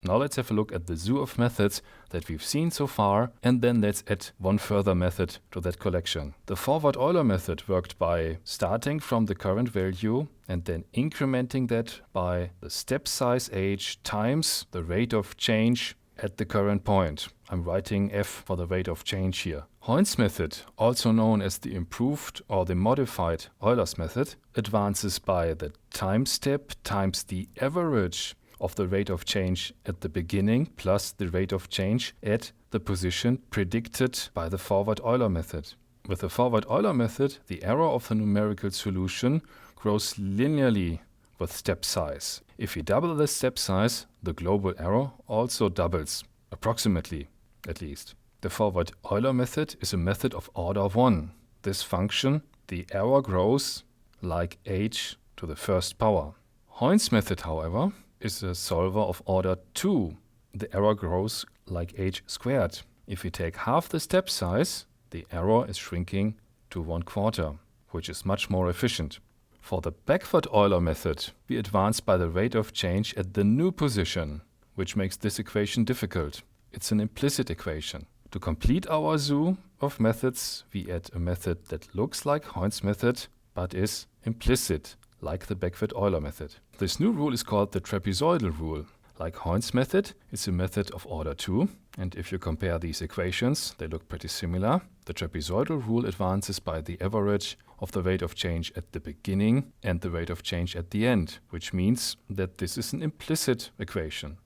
Now let's have a look at the zoo of methods that we've seen so far, and then let's add one further method to that collection. The forward Euler method worked by starting from the current value and then incrementing that by the step size h times the rate of change at the current point. I'm writing f for the rate of change here. Hoynes method, also known as the improved or the modified Euler's method, advances by the time step times the average of the rate of change at the beginning plus the rate of change at the position predicted by the forward Euler method. With the forward Euler method, the error of the numerical solution grows linearly with step size. If we double the step size, the global error also doubles, approximately at least. The forward Euler method is a method of order 1. This function, the error grows like h to the first power. Hoynes method, however, is a solver of order 2. The error grows like h squared. If we take half the step size, the error is shrinking to 1/4, which is much more efficient. For the backward Euler method, we advance by the rate of change at the new position, which makes this equation difficult. It's an implicit equation. To complete our zoo of methods, we add a method that looks like Hoynes method, but is implicit, like the backward Euler method. This new rule is called the trapezoidal rule. Like Hoynes method, it's a method of order 2, and if you compare these equations, they look pretty similar. The trapezoidal rule advances by the average of the rate of change at the beginning and the rate of change at the end, which means that this is an implicit equation.